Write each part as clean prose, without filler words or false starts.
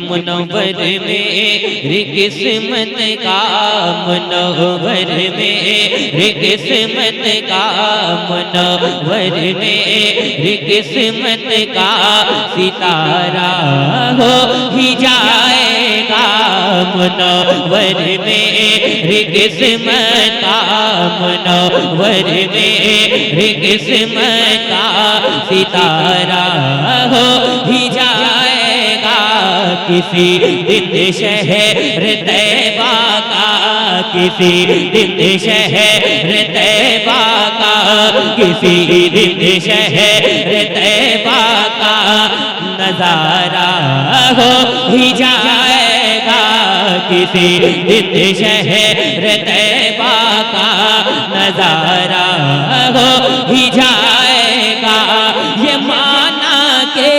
मुनव्वर मेरी किस्मत का, मुनव्वर मेरी किस्मत का, मुनव्वर मेरी किस्मत का सितारा हो ही जाएगा। मुनव्वर मेरी किस्मत का, मुनव्वर मेरी किस्मत का सितारा हो ही जाएगा। किसी दिन शहर तैबा का, किसी दिन शहर तैबा का, किसी दिन शहर तैबा का नजारा हो ही जाएगा। किसी दिन शहर तैबा का नजारा हो ही जाएगा। ये माना के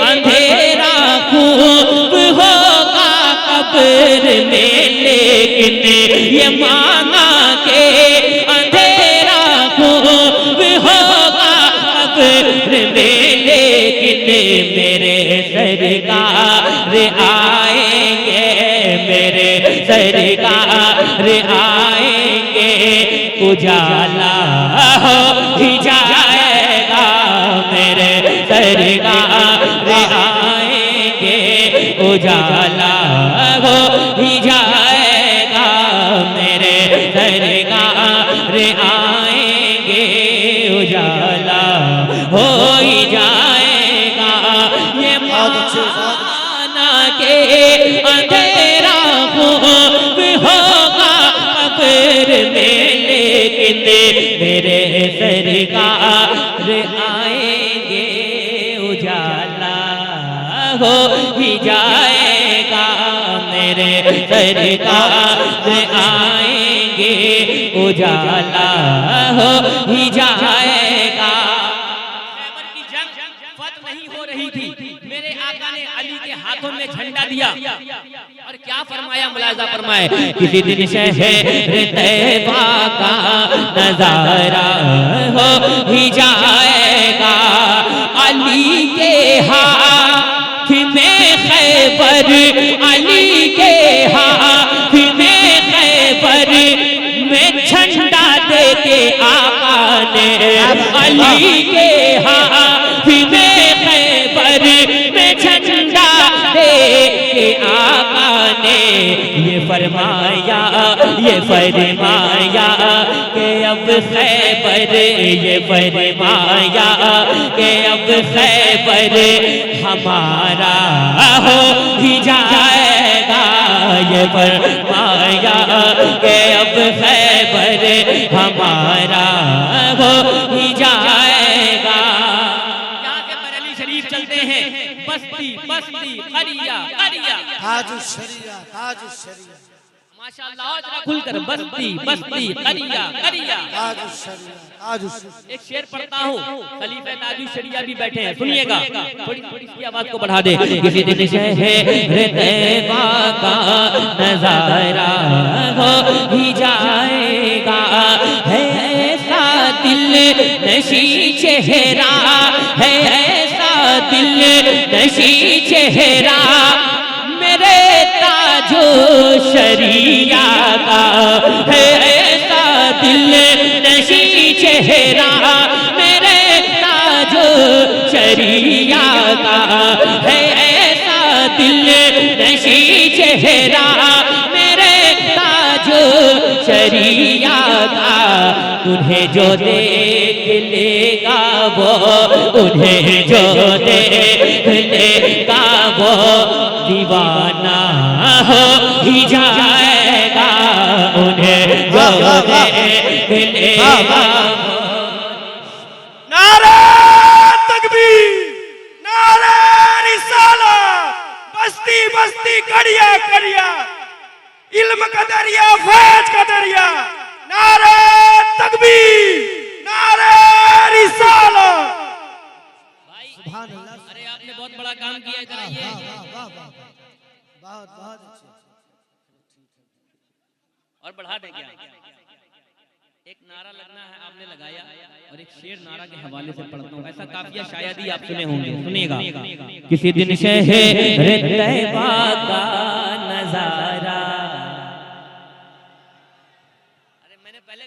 अंधेरा खूब होगा कब्र में, लेकिन ये माना के अंधेरा खूब होगा कब्र में, लेकिन मेरे सरकार आएंगे, मेरे सरकार आएंगे। उजाला हो ही जाएगा, मेरे सरकार आएंगे। उजाला हो ही जाएगा, मेरे सरकार आएंगे। उजाला हो ही जाएगा। ये माना के अंधेरा खूब होगा कब्र में, लेकिन मेरे सरकार आएंगे। उजाला हो ही जाएगा, मेरे सरकार आएंगे। उजाला हो ही जाएगा। खैबर की जंग फतह नहीं हो रही थी, मेरे आका ने अली के हाथों में झंडा दिया और क्या फरमाया, मुलाजा फरमाए। किसी दिन शहर तैबा का नजारा हो ही जाएगा। अली के हाथ में खैबर, अली के हाथ में खैबर में झंडा दे के आका ने, अली के हाथ में खैबर में झंडा दे के आका ने ये फरमाया कि अब खैबर, ये फरमाया कि अब खैबर हमारा हो ही जाएगा। ये फरमाया कि अब खैबर हमारा हो ही जाएगा। यहाँ के बरेली शरीफ चलते हैं, बस्ती बस्ती करिया करिया, ताजुश शरिया, ताजुश शरिया, माशाअल्लाह। जरा खुलकर बस्ती बस्ती करिया करिया, ताजुश शरिया, ताजुश। एक शेर पढ़ता हूँ, खलीफा ताजुश शरिया भी बैठे हैं, सुनिएगा। थोड़ी थोड़ी इसकी आवाज को बढ़ा दे। किसी दिन शहर तैबा का नजारा हो ही जाएगा। है ऐसा दिल नशी चेहरा, है ऐसा दिल नशी चेहरा मेरे ताजो शरिया का। है ऐसा दिल नशी चेहरा मेरे ताजो शरिया का। है ऐसा दिल नशी चेहरा मेरे ताजो शरिया का। उन्हें जो देख लेगा वो, उन्हें जो देख लेगा वो दीवाना हो ही जाएगा। उन्हें जो देख लेगा वो। नारे तकबीर, नारे रिसाला, बस्ती बस्ती करिया करिया, इल्म का दरिया, फैज का दरिया। नारे तकबीर, नारे रिसाला। अरे आपने बहुत बड़ा काम किया, इधर आइए। बहुत बहुत अच्छे। और बढ़ा दें क्या? एक नारा लगना है, आपने लगाया, और एक शेर नारा के हवाले से पढ़ता हूँ। ऐसा काफिया शायद ही आप सुने होंगे, सुनिएगा। किसी दिन शहर तैबा का नजारा। अरे मैंने पहले